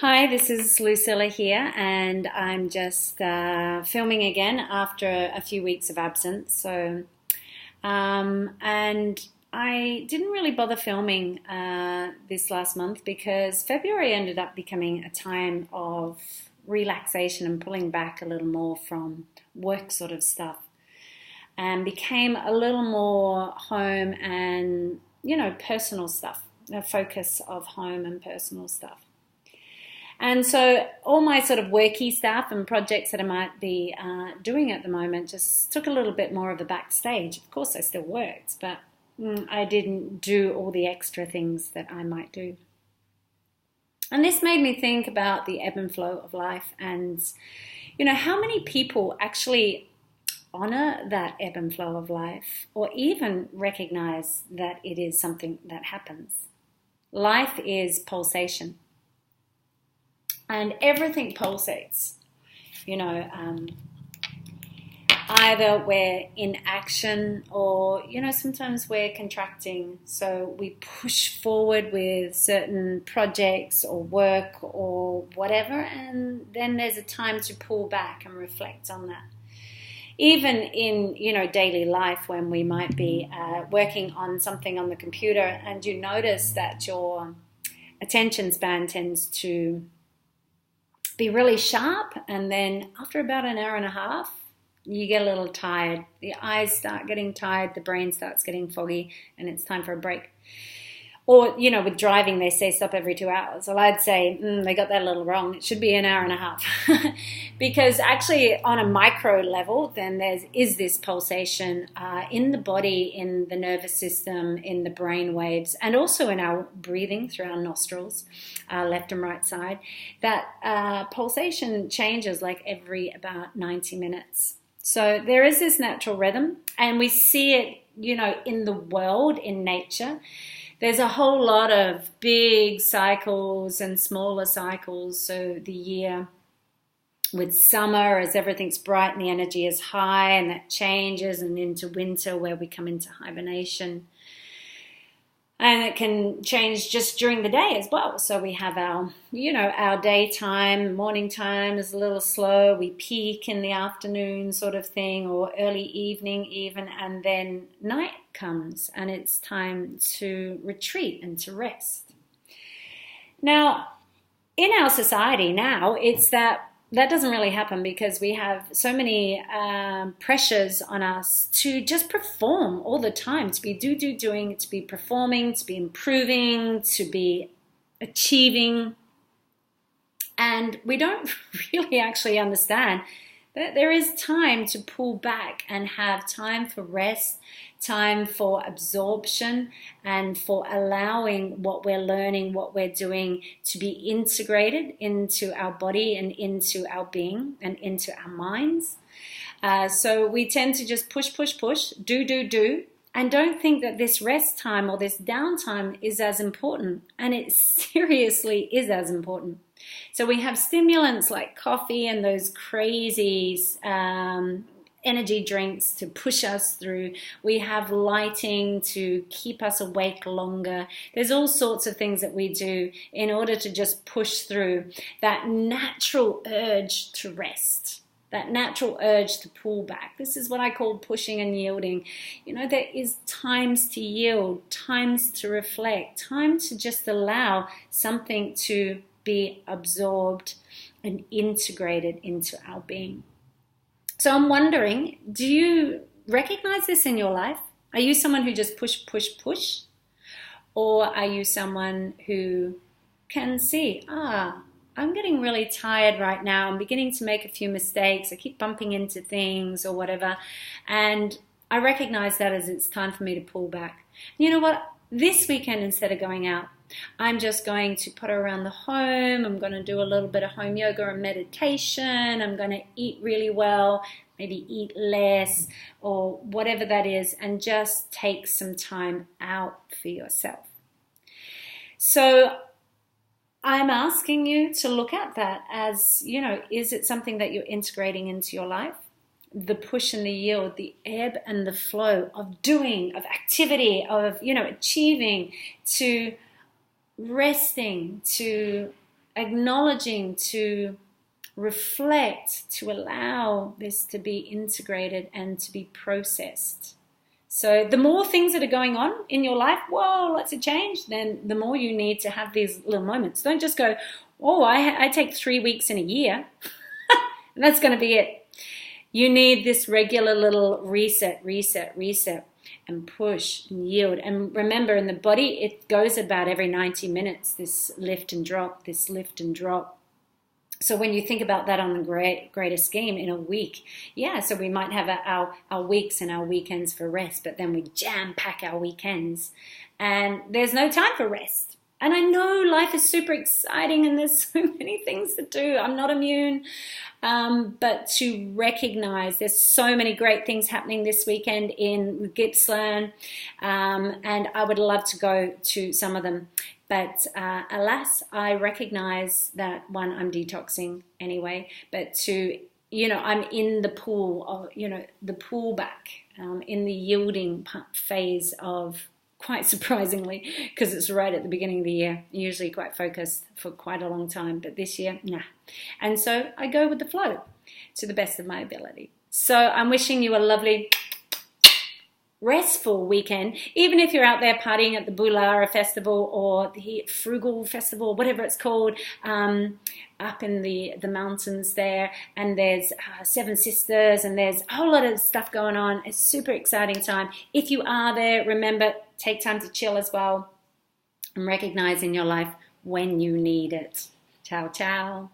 Hi, this is Lucilla here, and I'm just filming again after a few weeks of absence. And I didn't really bother filming this last month because February ended up becoming a time of relaxation and pulling back a little more from work sort of stuff, and became a little more home and, personal stuff, a focus of home and personal stuff. And so all my sort of worky stuff and projects that I might be doing at the moment just took a little bit more of a backstage. Of course, I still worked, but I didn't do all the extra things that I might do. And this made me think about the ebb and flow of life and, how many people actually honor that ebb and flow of life or even recognize that it is something that happens. Life is pulsation. And everything pulsates, either we're in action or, sometimes we're contracting. So we push forward with certain projects or work or whatever, and then there's a time to pull back and reflect on that. Even in, daily life when we might be working on something on the computer and you notice that your attention span tends to be really sharp, and then after about an hour and a half, you get a little tired. The eyes start getting tired, the brain starts getting foggy, and it's time for a break. Or, with driving, they say stop every 2 hours. Well, I'd say they got that a little wrong. It should be an hour and a half. Because actually, on a micro level, then is this pulsation in the body, in the nervous system, in the brain waves, and also in our breathing through our nostrils, left and right side. That pulsation changes like every about 90 minutes. So there is this natural rhythm, and we see it, in the world, in nature. There's a whole lot of big cycles and smaller cycles. So the year with summer, as everything's bright and the energy is high, and that changes, and into winter where we come into hibernation. And it can change just during the day as well. So we have our daytime, morning time is a little slow. We peak in the afternoon sort of thing, or early evening even. And then night comes and it's time to retreat and to rest. Now, in our society now, it's that doesn't really happen because we have so many pressures on us to just perform all the time, to be doing, to be performing, to be improving, to be achieving. And we don't really actually understand that there is time to pull back and have time for rest, time for absorption, and for allowing what we're learning, what we're doing to be integrated into our body and into our being and into our minds. So we tend to just push, do, and don't think that this rest time or this downtime is as important. And it seriously is as important. So we have stimulants like coffee and those crazy energy drinks to push us through. We have lighting to keep us awake longer. There's all sorts of things that we do in order to just push through that natural urge to rest, that natural urge to pull back. This is what I call pushing and yielding. There is times to yield, times to reflect, time to just allow something to be absorbed and integrated into our being. So I'm wondering, do you recognize this in your life? Are you someone who just push? Or are you someone who can see, I'm getting really tired right now. I'm beginning to make a few mistakes. I keep bumping into things or whatever. And I recognize that as it's time for me to pull back. You know what? This weekend, instead of going out, I'm just going to put around the home. I'm going to do a little bit of home yoga and meditation. I'm going to eat really well, maybe eat less or whatever that is, and just take some time out for yourself. So I'm asking you to look at that as, is it something that you're integrating into your life? The push and the yield, the ebb and the flow of doing, of activity, of, achieving, to resting, to acknowledging, to reflect, to allow this to be integrated and to be processed. So the more things that are going on in your life, whoa, lots of change, then the more you need to have these little moments. Don't just go, oh, I take 3 weeks in a year. And that's going to be it. You need this regular little reset, and push and yield. And remember, in the body, it goes about every 90 minutes, this lift and drop, this lift and drop. So when you think about that on the greater scheme in a week, yeah, so we might have our weeks and our weekends for rest, but then we jam pack our weekends and there's no time for rest. And I know life is super exciting and there's so many things to do. I'm not immune, but to recognize there's so many great things happening this weekend in Gippsland, and I would love to go to some of them. But alas, I recognize that, one, I'm detoxing anyway, but two, I'm in the pool of, the pullback, in the yielding phase of, quite surprisingly, because it's right at the beginning of the year, usually quite focused for quite a long time, but this year, nah. And so I go with the flow to the best of my ability. So I'm wishing you a lovely, restful weekend, even if you're out there partying at the Bulara Festival or the Frugal Festival, whatever it's called, up in the mountains there, and there's Seven Sisters, and there's a whole lot of stuff going on. It's a super exciting time. If you are there, remember, take time to chill as well and recognize in your life when you need it. Ciao, ciao.